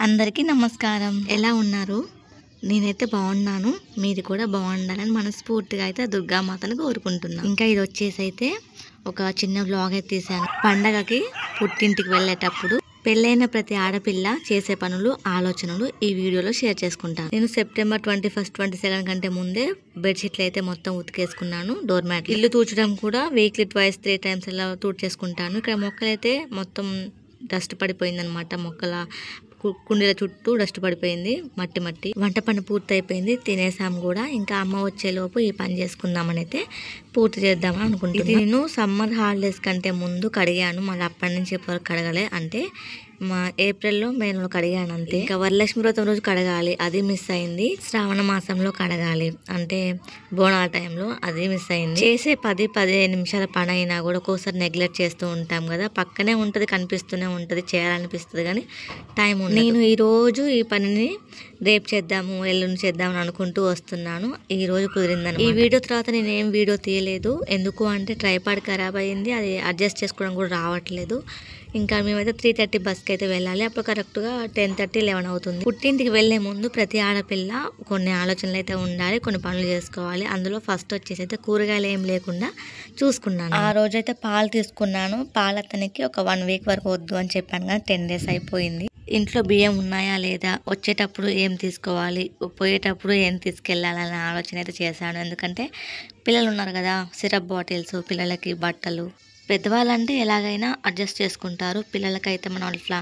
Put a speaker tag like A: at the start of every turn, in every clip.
A: అందరికీ నమస్కారం. ఎలా ఉన్నారు? నేనైతే బాగున్నాను. మీరు కూడా బాగుండాలని మనస్ఫూర్తిగా అయితే దుర్గామాతను కోరుకుంటున్నాను. ఇంకా ఇది వచ్చేసి అయితే ఒక చిన్న వ్లాగ్ అయితే తీశాను. పండగకి పుట్టింటికి వెళ్ళేటప్పుడు పెళ్ళైన ప్రతి ఆడపిల్ల చేసే పనులు, ఆలోచనలు ఈ వీడియోలో షేర్ చేసుకుంటాను. నేను సెప్టెంబర్ 21, 22 కంటే ముందే బెడ్షీట్లు అయితే మొత్తం ఉతికేసుకున్నాను. డోర్ మ్యాట్, ఇల్లు తూడ్చడం కూడా వీక్లీ ట్వైస్ 3 times అలా తూడ్చేసుకుంటాను. ఇక్కడ మొక్కలైతే మొత్తం డస్ట్ పడిపోయిందనమాట. మొక్కల కుండీల చుట్టూ డస్ట్ పడిపోయింది, మట్టి. వంట పని పూర్తి అయిపోయింది, తినేసాం కూడా. ఇంకా అమ్మ వచ్చేలోపు ఈ పని చేసుకుందామని అయితే పూర్తి చేద్దామని అనుకుంటున్నాను. ఇది నేను సమ్మర్ హాలిడేస్ కంటే ముందు కడిగాను, మళ్ళీ అప్పటి నుంచి ఎప్పటివరకు కడగలే. అంటే మా ఏప్రిల్లో మేలో కడిగాను అంతే. ఇంకా వరలక్ష్మి వ్రతం రోజు కడగాలి, అది మిస్ అయింది. శ్రావణ మాసంలో కడగాలి, అంటే బోనాల టైంలో, అది మిస్ అయింది. చేసే 10-15 నిమిషాల పని అయినా కూడా ఒక్కోసారి నెగ్లెక్ట్ చేస్తూ ఉంటాం కదా. పక్కనే ఉంటుంది, కనిపిస్తూనే ఉంటుంది, చేయాలనిపిస్తుంది కానీ టైం ఉండదు. నేను ఈరోజు ఈ పనిని రేపు చేద్దాము, ఎల్లుండి చేద్దామని అనుకుంటూ వస్తున్నాను. ఈ రోజు కుదిరిందని. ఈ వీడియో తర్వాత నేను ఏం వీడియో తీయలేదు, ఎందుకు అంటే ట్రైపాడ్ ఖరాబ్ అయింది, అది అడ్జస్ట్ చేసుకోవడం కూడా రావట్లేదు. ఇంకా మేమైతే 3:30 బస్కి అయితే వెళ్ళాలి. అప్పుడు కరెక్ట్గా 10:30, 11 అవుతుంది. పుట్టింటికి వెళ్లే ముందు ప్రతి ఆడపిల్ల కొన్ని ఆలోచనలు అయితే ఉండాలి, కొన్ని పనులు చేసుకోవాలి. అందులో ఫస్ట్ వచ్చేసి అయితే కూరగాయలు ఏం లేకుండా చూసుకున్నాను. ఆ రోజైతే పాలు తీసుకున్నాను. పాలు అతనికి ఒక 1 week వరకు వద్దు అని చెప్పాను కానీ 10 days అయిపోయింది. ఇంట్లో బియ్యం ఉన్నాయా లేదా, వచ్చేటప్పుడు ఏం తీసుకోవాలి, పోయేటప్పుడు ఏం తీసుకెళ్ళాలనే ఆలోచన అయితే చేశాను. ఎందుకంటే పిల్లలు ఉన్నారు కదా, సిరప్ బాటిల్స్, పిల్లలకి బట్టలు. పెద్దవాళ్ళంటే ఎలాగైనా అడ్జస్ట్ చేసుకుంటారు, పిల్లలకైతే మనం అట్లా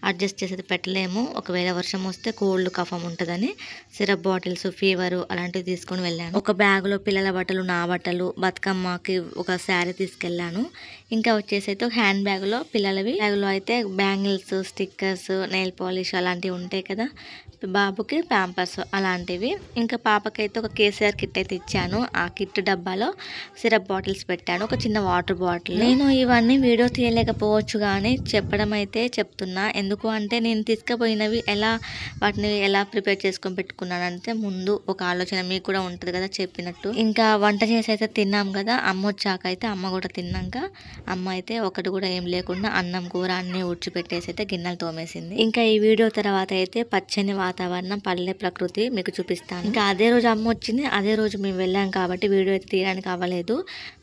A: అడ్జస్ట్ చేసేది పెట్టలేము. ఒకవేళ వర్షం వస్తే కోల్డ్, కఫం ఉంటుందని సిరప్ బాటిల్స్, ఫీవరు అలాంటివి తీసుకొని వెళ్ళాను. ఒక బ్యాగులో పిల్లల బట్టలు, నా బట్టలు, బతుకమ్మకి ఒక శారీ తీసుకెళ్ళాను. ఇంకా వచ్చేసి అయితే హ్యాండ్ బ్యాగ్లో పిల్లలవి, బ్యాగ్లో అయితే బ్యాంగిల్స్, స్టిక్కర్స్, నెయిల్ పాలిష్ అలాంటివి ఉంటాయి కదా, బాబుకి ప్యాంపర్స్ అలాంటివి. ఇంకా పాపకైతే ఒక కేసీఆర్ కిట్ అయితే ఇచ్చాను. ఆ కిట్ డబ్బాలో సిరప్ బాటిల్స్ పెట్టాను, ఒక చిన్న వాటర్ బాటిల్. నేను ఇవన్నీ వీడియో తీయలేకపోవచ్చు కానీ చెప్పడం అయితే చెప్తున్నా. ఎందుకు అంటే నేను తీసుకుపోయినవి వాటిని ఎలా ప్రిపేర్ చేసుకొని పెట్టుకున్నానంటే ముందు ఒక ఆలోచన మీకు కూడా ఉంటుంది కదా చెప్పినట్టు. ఇంకా వంట చేసి అయితే తిన్నాం కదా, అమ్మ వచ్చాక అయితే అమ్మ కూడా తిన్నాక అమ్మ అయితే ఒకటి కూడా ఏం లేకుండా అన్నం, కూర అన్నీ ఊడ్చిపెట్టేసి అయితే గిన్నెలు తోమేసింది. ఇంకా ఈ వీడియో తర్వాత అయితే పచ్చని వాతావరణం, పల్లె ప్రకృతి మీకు చూపిస్తాను. ఇంకా అదే రోజు అమ్మ వచ్చింది, అదే రోజు మేము వెళ్ళాం కాబట్టి వీడియో అయితే తీయడానికి అవ్వలేదు.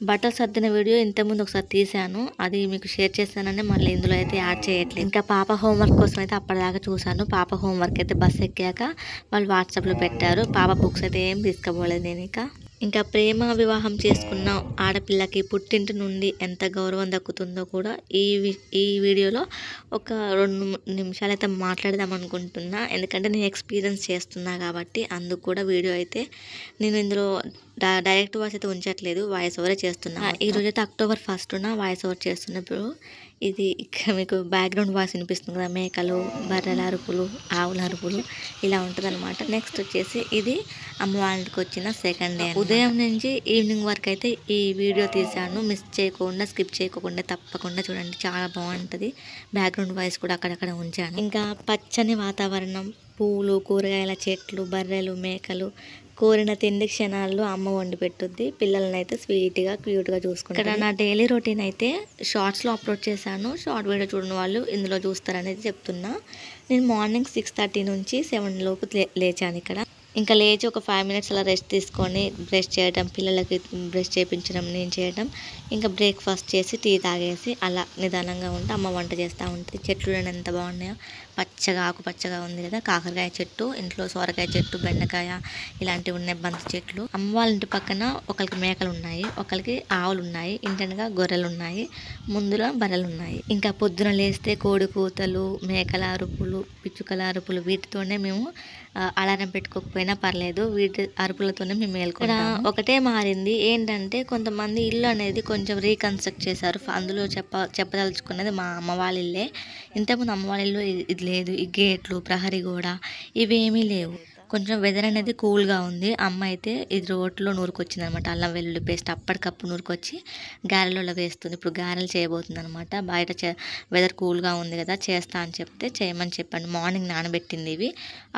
A: బట్టలు సర్దిన వీడియో ఇంతకుముందు ఒకసారి తీసాను, అది మీకు షేర్ చేస్తానని మళ్ళీ ఇందులో అయితే యాడ్ చేయట్లేదు. ఇంకా పాప హోంవర్క్ కోసం అయితే అప్పటిదాకా చూసాను. పాప హోంవర్క్ అయితే బస్ ఎక్కాక వాళ్ళు వాట్సాప్లో పెట్టారు. పాప బుక్స్ అయితే ఏం తీసుకుపోలేదు నేను. ఇంకా ప్రేమ వివాహం చేసుకున్న ఆడపిల్లకి పుట్టింటి నుండి ఎంత గౌరవం దక్కుతుందో కూడా ఈ వీడియోలో ఒక 2 నిమిషాలు అయితే మాట్లాడదాం అనుకుంటున్నా. ఎందుకంటే నేను ఎక్స్పీరియన్స్ చేస్తున్నా కాబట్టి అందుకు కూడా వీడియో అయితే నేను ఇందులో డైరెక్ట్ వాయిస్ అయితే ఉంచట్లేదు, వాయిస్ ఓవరే చేస్తున్నా. ఈరోజు అయితే అక్టోబర్ 1న వాయిస్ ఓవర్ చేస్తున్నప్పుడు ఇది ఇక్కడ మీకు బ్యాక్గ్రౌండ్ వాయిస్ వినిపిస్తుంది కదా, మేకలు, బర్రెల అరుపులు, ఆవుల అరుపులు ఇలా ఉంటుంది అనమాట. నెక్స్ట్ వచ్చేసి ఇది అమ్మ వాళ్ళకి వచ్చిన సెకండ్ డే. ఉదయం నుంచి ఈవినింగ్ వరకు అయితే ఈ వీడియో తీసాను. మిస్ చేయకుండా, స్కిప్ చేయకుండా తప్పకుండా చూడండి, చాలా బాగుంటుంది. బ్యాక్గ్రౌండ్ వాయిస్ కూడా అక్కడక్కడ ఉంచాను. ఇంకా పచ్చని వాతావరణం, పూలు, కూరగాయల చెట్లు, బర్రెలు, మేకలు, కోరిన తిండి క్షణాల్లో అమ్మ వండి పెట్టుద్ది. పిల్లల్ని అయితే స్వీట్గా, క్యూట్గా చూసుకుంటారు. ఇక్కడ నా డైలీ రొటీన్ అయితే షార్ట్స్లో అప్లోడ్ చేశాను. షార్ట్ వీడియో చూడని వాళ్ళు ఇందులో చూస్తారనేది చెప్తున్నా. నేను మార్నింగ్ 6:30 నుంచి 7 లోపు లేచాను. ఇక్కడ ఇంకా లేచి ఒక 5 minutes అలా రెస్ట్ తీసుకొని బ్రష్ చేయడం, పిల్లలకి బ్రష్ చేయించడం, నేను చేయడం, ఇంకా బ్రేక్ఫాస్ట్ చేసి టీ తాగేసి అలా నిదానంగా ఉంటే అమ్మ వంట చేస్తూ ఉంటుంది. చెట్లు ఎంత బాగున్నాయో, పచ్చగా ఆకుపచ్చగా ఉంది కదా. కాకరకాయ చెట్టు, ఇంట్లో సొరకాయ చెట్టు, బెండకాయ ఇలాంటివి ఉన్నాయి, బంతి చెట్లు. అమ్మ వాళ్ళ ఇంటి పక్కన ఒకరికి మేకలు ఉన్నాయి, ఒకరికి ఆవులు ఉన్నాయి, ఇంటనగా గొర్రెలు ఉన్నాయి, ముందులో బర్రెలు ఉన్నాయి. ఇంకా పొద్దున లేస్తే కోడి కూతలు, మేకల అరుపులు, పిచ్చుకల అరుపులు, వీటితోనే మేము అలారం పెట్టుకోకపోయినా పర్లేదు, వీటి అరుపులతోనే మేము మేల్కొంటాము. ఒకటే మారింది ఏంటంటే కొంతమంది ఇల్లు అనేది కొంచెం రీకన్స్ట్రక్ట్ చేశారు. అందులో చెప్పదలుచుకున్నది మా అమ్మ వాళ్ళ ఇల్లే. ఇంతకుముందు అమ్మ వాళ్ళ ఇల్లు ఇది లేదు, ఈ గేట్లు, ప్రహరీ గోడ ఇవేమీ లేవు. కొంచెం వెదర్ అనేది కూల్గా ఉంది. అమ్మ అయితే ఇది రోట్లో నూరుకొచ్చింది అనమాట, అల్లం వెల్లుల్లి పేస్ట్ అప్పటికప్పుడు నూరుకొచ్చి గారెలలో వేస్తుంది. ఇప్పుడు గారెలు చేయబోతుంది అనమాట. బయట వెదర్ కూల్గా ఉంది కదా, చేస్తా అని చెప్తే చేయమని చెప్పండి. మార్నింగ్ నానబెట్టింది ఇవి,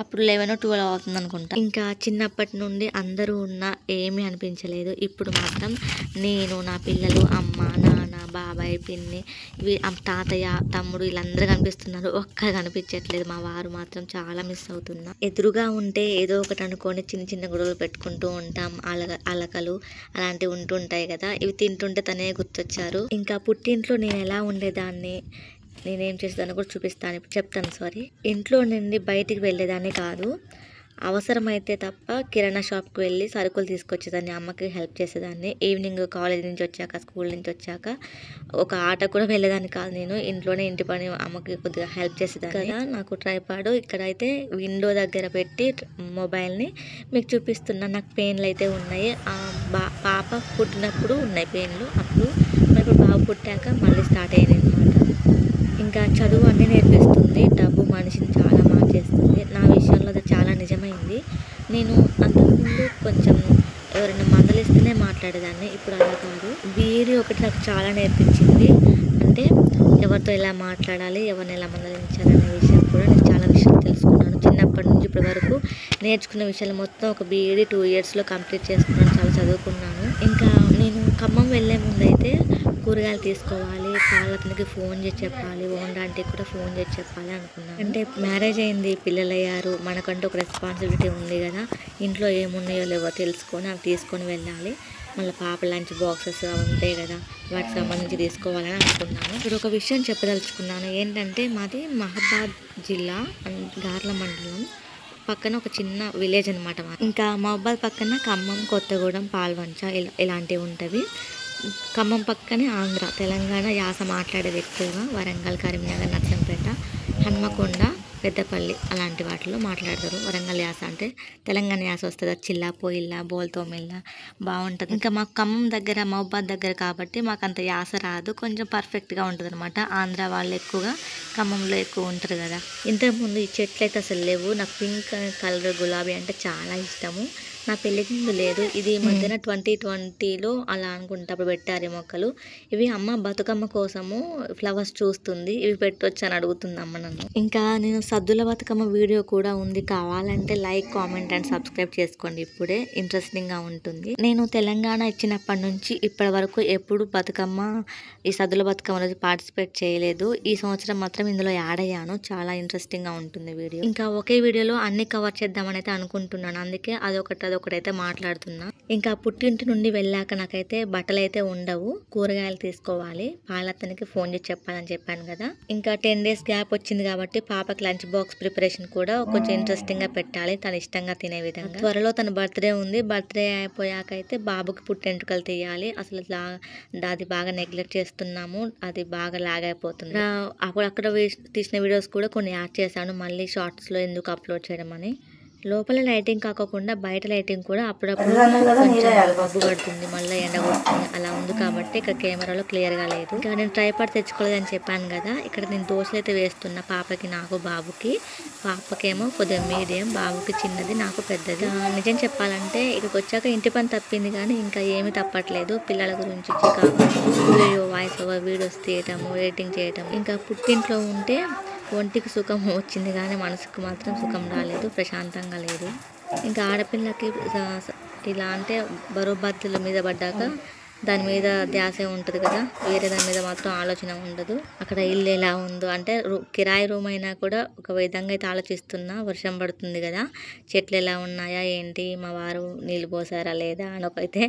A: అప్పుడు 11-12 అవుతుంది అనుకుంటా. ఇంకా చిన్నప్పటి నుండి అందరూ ఉన్నా ఏమీ అనిపించలేదు. ఇప్పుడు మాత్రం నేను, నా పిల్లలు, అమ్మ, నాన్న, బాబాయ్, పిన్ని, తాతయ్య, తమ్ముడు వీళ్ళందరూ కనిపిస్తున్నారు. ఒక్కరు కనిపించట్లేదు. మా వారు మాత్రం చాలా మిస్ అవుతున్నా. ఎదురుగా ఉంటే ఏదో ఒకటి అనుకొని చిన్న చిన్న గొడవలు పెట్టుకుంటూ ఉంటాం. అలకలు అలాంటివి ఉంటుంటాయి కదా. ఇవి తింటుంటే తనే గుర్తొచ్చారు. ఇంకా పుట్టింట్లో నేను ఎలా ఉండేదాన్ని, నేనేం చేసేదాన్ని కూడా చూపిస్తాను, ఇప్పుడు చెప్తాను. సారీ, ఇంట్లో నుండి బయటికి వెళ్ళేదాన్ని కాదు. అవసరమైతే తప్ప కిరాణా షాప్కి వెళ్ళి సరుకులు తీసుకొచ్చేదాన్ని, అమ్మకి హెల్ప్ చేసేదాన్ని. ఈవినింగ్ కాలేజ్ నుంచి వచ్చాక, స్కూల్ నుంచి వచ్చాక ఒక ఆట కూడా వెళ్ళేదాన్ని కాదు. నేను ఇంట్లోనే ఇంటి పని అమ్మకి కొద్దిగా హెల్ప్ చేసేదాన్ని కదా. నాకు ట్రైపాడ్ ఇక్కడైతే విండో దగ్గర పెట్టి మొబైల్ని మీకు చూపిస్తున్నాను. నాకు పెయిన్లు అయితే ఉన్నాయి. పాప పుట్టినప్పుడు ఉన్నాయి పెయిన్లు, అప్పుడు ఇప్పుడు బాబు పుట్టాక మళ్ళీ స్టార్ట్ అయ్యాయి అనమాట. ఇంకా చదువు అన్నీ నేర్పిస్తుంది, డబ్బు మనిషిని చాలా మార్చేస్తుంది. నా విషయంలో అది చాలా నిజమైంది. నేను అంతకుముందు కొంచెం ఎవరైనా మందలిస్తేనే మాట్లాడేదాన్ని, ఇప్పుడు అలా కాదు. వీరి ఒకటి నాకు చాలా నేర్పించింది. అంటే ఎవరితో ఎలా మాట్లాడాలి, ఎవరిని ఎలా మందలించాలి అనే విషయం కూడా నేను చాలా విషయాలు తెలుసుకున్నాను. చిన్నప్పటి నుంచి ఇప్పటి వరకు నేర్చుకున్న విషయాలు మొత్తం ఒక బీఈడీ 2 yearsలో కంప్లీట్ చేసుకున్నాను. చాలా చదువుకున్నాను. ఇంకా నేను ఖమ్మం వెళ్ళే ముందు అయితే కూరగాయలు తీసుకోవాలి, పాలతనికి ఫోన్ చేసి చెప్పాలి, ఓన్ ఆంటీకి కూడా ఫోన్ చేసి చెప్పాలి అనుకున్నాను. అంటే మ్యారేజ్ అయింది, పిల్లలు అయ్యారు, మనకంటూ ఒక రెస్పాన్సిబిలిటీ ఉంది కదా. ఇంట్లో ఏమున్నాయో లేవో తెలుసుకొని అవి తీసుకొని వెళ్ళాలి. మళ్ళీ పాప లంచ్ బాక్సెస్ అవి ఉంటాయి కదా, వాటికి సంబంధించి తీసుకోవాలని అనుకున్నాను. ఇప్పుడు ఒక విషయం చెప్పదలుచుకున్నాను. ఏంటంటే మాది మహబాద్ జిల్లా, గార్ల మండలం పక్కన ఒక చిన్న విలేజ్ అనమాట. ఇంకా మహబాద్ పక్కన ఖమ్మం, కొత్తగూడెం, పాల్వంచ ఇలాంటివి ఉంటవి. ఖమ్మం పక్కనే ఆంధ్ర, తెలంగాణ యాస మాట్లాడేది ఎక్కువగా. వరంగల్, కరీంనగర్, నర్సంపేట, హన్మకొండ, పెద్దపల్లి అలాంటి వాటిలో మాట్లాడతారు. వరంగల్ యాస అంటే తెలంగాణ యాస వస్తుంది. చిల్లా, పోయిల్లా, బోల్తోమిల్లా బాగుంటుంది. ఇంకా మాకు ఖమ్మం దగ్గర, మహబాద్ దగ్గర కాబట్టి మాకు అంత యాస రాదు, కొంచెం పర్ఫెక్ట్గా ఉంటుంది అనమాట. ఆంధ్ర వాళ్ళు ఎక్కువగా ఖమ్మంలో ఎక్కువ ఉంటారు కదా. ఇంతకుముందు ఈ చెట్లు అయితే అసలు లేవు. నాకు పింక్ కలర్ గులాబీ అంటే చాలా ఇష్టము. నా పెళ్ళికి ముందు లేదు, ఇది మధ్యన 2020లో అలా అనుకుంటా అప్పుడు పెట్టారు ఈ మొక్కలు. ఇవి అమ్మ బతుకమ్మ కోసము ఫ్లవర్స్ చూస్తుంది, ఇవి పెట్టొచ్చు అని అడుగుతుంది అమ్మ నన్ను. ఇంకా నేను సద్దుల బతుకమ్మ వీడియో కూడా ఉంది, కావాలంటే లైక్, కామెంట్ అండ్ సబ్స్క్రైబ్ చేసుకోండి. ఇప్పుడే ఇంట్రెస్టింగ్గా ఉంటుంది. నేను తెలంగాణ ఇచ్చినప్పటి నుంచి ఇప్పటి వరకు ఎప్పుడు బతుకమ్మ, ఈ సద్దుల బతుకమ్మ రోజు పార్టిసిపేట్ చేయలేదు. ఈ సంవత్సరం మాత్రం ఇందులో యాడ్ అయ్యాను. చాలా ఇంట్రెస్టింగ్గా ఉంటుంది వీడియో. ఇంకా ఒకే వీడియోలో అన్ని కవర్ చేద్దామని అయితే అనుకుంటున్నాను, అందుకే అదొకటైతే మాట్లాడుతున్నా. ఇంకా పుట్టింటి నుండి వెళ్ళాక నాకైతే బట్టలు అయితే ఉండవు, కూరగాయలు తీసుకోవాలి, పాలతనికి ఫోన్ చేసి చెప్పాలని చెప్పాను కదా. ఇంకా 10 days గ్యాప్ వచ్చింది కాబట్టి పాపకి లంచ్ బాక్స్ ప్రిపరేషన్ కూడా కొంచెం ఇంట్రెస్టింగ్ గా పెట్టాలి, తను ఇష్టంగా తినే విధంగా. త్వరలో తన బర్త్డే ఉంది, బర్త్డే అయిపోయాక అయితే బాబుకి పుట్టెంటుకలు తీయాలి. అసలు అది బాగా నెగ్లెక్ట్ చేస్తున్నాము, అది బాగా లాగ్ అయిపోతుంది. అక్కడ తీసిన వీడియోస్ కూడా కొన్ని యాడ్ చేశాను, మళ్ళీ షార్ట్స్ లో ఎందుకు అప్లోడ్ చేయడం అని. లోపల లైటింగ్ కాకుండా బయట లైటింగ్ కూడా అప్పుడప్పుడు కొంచెం మబ్బు పడుతుంది, మళ్ళీ ఎండ కొడుతుంది, అలా ఉంది కాబట్టి ఇక్కడ కెమెరాలో క్లియర్గా లేదు. ఇక్కడ నేను ట్రైపాడ్ తెచ్చుకోలేదని చెప్పాను కదా. ఇక్కడ నేను దోశలు అయితే వేస్తున్నా, పాపకి, నాకు, బాబుకి. పాపకేమో కొద్దిగా మీడియం, బాబుకి చిన్నది, నాకు పెద్దది. నిజం చెప్పాలంటే ఇక్కడికి వచ్చాక ఇంటి పని తప్పింది కానీ ఇంకా ఏమీ తప్పట్లేదు. పిల్లల గురించి వీడియో, వాయిస్ ఓవర్ వీడియోస్ తీయటము, ఎడిటింగ్ చేయటం. ఇంకా పుట్టింట్లో ఉంటే ఒంటికి సుఖం వచ్చింది కానీ మనసుకు మాత్రం సుఖం రాలేదు, ప్రశాంతంగా లేదు. ఇంకా ఆడపిల్లకి ఇలా అంటే బరువు బాధ్యతల మీద పడ్డాక దాని మీద ధ్యాసే ఉంటుంది కదా, వేరే దాని మీద మాత్రం ఆలోచన ఉండదు. అక్కడ ఇల్లు ఎలా ఉందో అంటే కిరాయి రూమ్ అయినా కూడా ఒక విధంగా అయితే ఆలోచిస్తున్నా. వర్షం పడుతుంది కదా, చెట్లు ఎలా ఉన్నాయా ఏంటి, మా వారు నీళ్ళు పోసారా లేదా అని ఒకైతే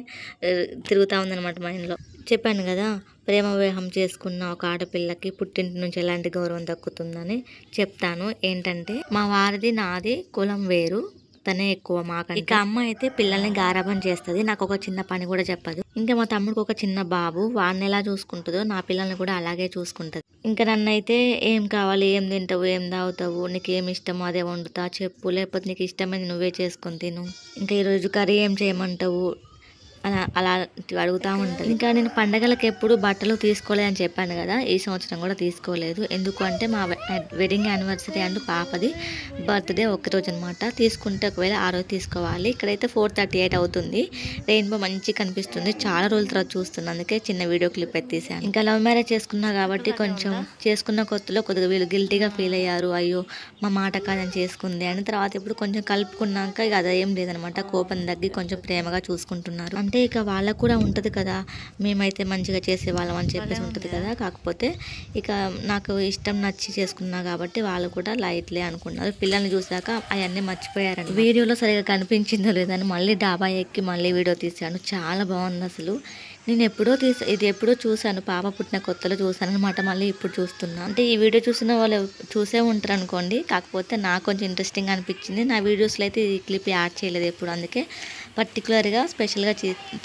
A: తిరుగుతూ ఉందన్నమాట మైండ్లో. చెప్పాను కదా, ప్రేమ వివాహం చేసుకున్న ఒక ఆడపిల్లకి పుట్టింటి నుంచి ఎలాంటి గౌరవం దక్కుతుందని చెప్తాను. ఏంటంటే మా వారిది నాది కులం వేరు, తనే ఎక్కువ మాకంటే. ఇక అమ్మ అయితే పిల్లల్ని గారాబం చేస్తుంది, నాకు ఒక చిన్న పని కూడా చెప్పదు. ఇంకా మా తమ్ముడికి ఒక చిన్న బాబు, వాడిని ఎలా చూసుకుంటుందో నా పిల్లల్ని కూడా అలాగే చూసుకుంటుంది. ఇంకా నన్ను అయితే ఏం కావాలి, ఏం తింటావు, ఏం తాగుతావు, నీకు ఏమి ఇష్టమో అదే వండుతా చెప్పు, లేకపోతే నీకు ఇష్టమైంది నువ్వే చేసుకొని తిను, ఇంకా ఈరోజు కర్రీ ఏం చేయమంటావు అలా అడుగుతూ ఉంటుంది. ఇంకా నేను పండగలకు ఎప్పుడు బట్టలు తీసుకోలేదని చెప్పాను కదా, ఈ సంవత్సరం కూడా తీసుకోలేదు. ఎందుకు అంటే మా వెడ్డింగ్ యానివర్సరీ అండ్ పాపది బర్త్డే ఒక్కరోజు అనమాట. తీసుకుంటే ఒకవేళ ఆ రోజు తీసుకోవాలి. ఇక్కడైతే 4:38 అవుతుంది, రెయిన్బో మంచిగా కనిపిస్తుంది, చాలా రోజుల తర్వాత చూస్తున్నాను, అందుకే చిన్న వీడియో క్లిప్ ఎత్తేసాను. ఇంకా లవ్ మ్యారేజ్ చేసుకున్నా కాబట్టి కొంచెం చేసుకున్న కొత్తలో కొద్దిగా వీళ్ళు గిల్టీగా ఫీల్ అయ్యారు, అయ్యో మా మాట కాదని చేసుకుంది అని. తర్వాత ఇప్పుడు కొంచెం కలుపుకున్నాక ఇక అదేం లేదనమాట, కోపం తగ్గి కొంచెం ప్రేమగా చూసుకుంటున్నారు. అంటే ఇక వాళ్ళకు కూడా ఉంటుంది కదా, మేమైతే మంచిగా చేసేవాళ్ళం అని చెప్పేసి ఉంటుంది కదా. కాకపోతే ఇక నాకు ఇష్టం నచ్చి చేసుకున్నా కాబట్టి వాళ్ళు కూడా లైట్లే అనుకున్నారు. పిల్లల్ని చూసాక అవన్నీ మర్చిపోయారండి. వీడియోలో సరిగా కనిపించిందో లేదని మళ్ళీ డాబా ఎక్కి మళ్ళీ వీడియో తీశాను. చాలా బాగుంది అసలు. నేను ఇది ఎప్పుడో చూశాను, పాప పుట్టిన కొత్తలో చూశాను అనమాట. మళ్ళీ ఇప్పుడు చూస్తున్నా. అంటే ఈ వీడియో చూసిన వాళ్ళు చూసే ఉంటారు అనుకోండి. కాకపోతే నాకు కొంచెం ఇంట్రెస్టింగ్ అనిపించింది. నా వీడియోస్లో అయితే ఈ క్లిప్ యాడ్ చేయలేదు ఎప్పుడు, అందుకే పర్టికులర్గా స్పెషల్గా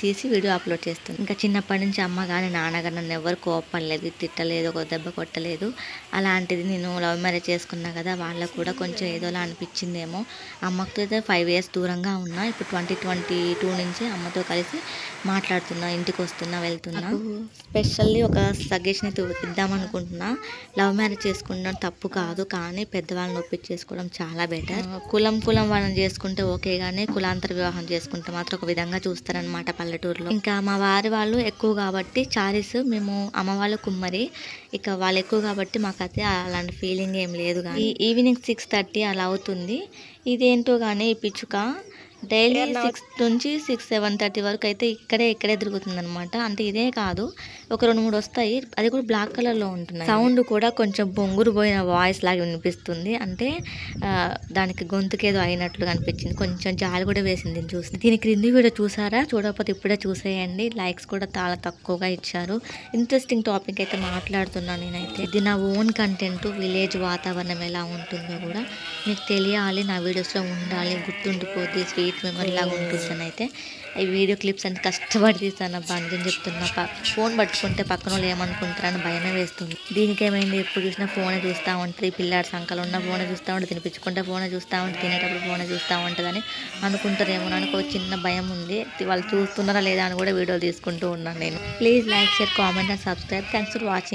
A: తీసి వీడియో అప్లోడ్ చేస్తాను. ఇంకా చిన్నప్పటి నుంచి అమ్మ కానీ నాన్న కానీ నన్ను ఎవరు కోపడలేదు, తిట్టలేదు, ఒక దెబ్బ కొట్టలేదు. అలాంటిది నేను లవ్ మ్యారేజ్ చేసుకున్నా కదా, వాళ్ళకు కూడా కొంచెం ఏదోలా అనిపించిందేమో. అమ్మతో అయితే 5 years దూరంగా ఉన్నా. ఇప్పుడు 2022 నుంచి అమ్మతో కలిసి మాట్లాడుతున్నా, ఇంటికి వస్తున్నా, వెళ్తున్నా. స్పెషల్లీ ఒక సజెషన్ అయితే ఇద్దాం అనుకుంటున్నా. లవ్ మ్యారేజ్ చేసుకున్న తప్పు కాదు, కానీ పెద్దవాళ్ళని ఒప్పించేసుకోవడం చాలా బెటర్. కులం వాళ్ళని చేసుకుంటే ఓకే, కానీ కులాంతర వివాహం చేసుకుంటే మాత్రం ఒక విధంగా చూస్తారనమాట పల్లెటూరులో. ఇంకా మా వారి వాళ్ళు ఎక్కువ కాబట్టి చారీస్, మేము అమ్మ వాళ్ళు కుమ్మరి, ఇక వాళ్ళు ఎక్కువ కాబట్టి మాకైతే అలాంటి ఫీలింగ్ ఏం లేదు. కానీ ఈవినింగ్ 6:30 అలా అవుతుంది. ఇదేంటో కానీ ఈ పిచ్చుక డైలీ 6 నుంచి 7:30 వరకు అయితే ఇక్కడే తిరుగుతుంది అనమాట. అంటే ఇదే కాదు, ఒక 2-3 వస్తాయి. అది కూడా బ్లాక్ కలర్లో ఉంటున్నాయి. సౌండ్ కూడా కొంచెం బొంగురు పోయిన వాయిస్ లాగా వినిపిస్తుంది. అంటే దానికి గొంతుకేదో అయినట్లుగా అనిపించింది. కొంచెం జాలి కూడా వేసింది చూసి. దీని క్రింది వీడియో చూసారా? చూడకపోతే ఇప్పుడే చూసేయండి. లైక్స్ కూడా చాలా తక్కువగా ఇచ్చారు. ఇంట్రెస్టింగ్ టాపిక్ అయితే మాట్లాడుతున్నాను నేనైతే. ఇది నా ఓన్ కంటెంట్. విలేజ్ వాతావరణం ఎలా ఉంటుందో కూడా మీకు తెలియాలి, నా వీడియోస్లో ఉండాలి, గుర్తుండిపోద్ది, స్వీట్ మెమరీ లాగా ఉంటుంది. అయితే ఈ వీడియో క్లిప్స్ అంటే కష్టపడి తీస్తాను అబ్బా, నిజం చెప్తున్నా. ఫోన్ పట్టుకుంటే పక్కన వాళ్ళు ఏమనుకుంటారని భయమే వేస్తుంది. దీనికి ఏమైంది, ఎప్పుడు చూసినా ఫోనే చూస్తూ ఉంటుంది. పిల్లాడి సంకలు ఉన్న ఫోనే చూస్తూ ఉంటుంది, తినిపించుకుంటే ఫోనే చూస్తూ ఉంటుంది, తినేటప్పుడు ఫోనే చూస్తూ ఉంటుంది అని అనుకుంటారేమో. నాకు చిన్న భయం ఉంది, వాళ్ళు చూస్తున్నారా లేదా అని కూడా వీడియోలు తీసుకుంటూ ఉన్నాను నేను. Please like, share, comment and subscribe. Thanks for watching.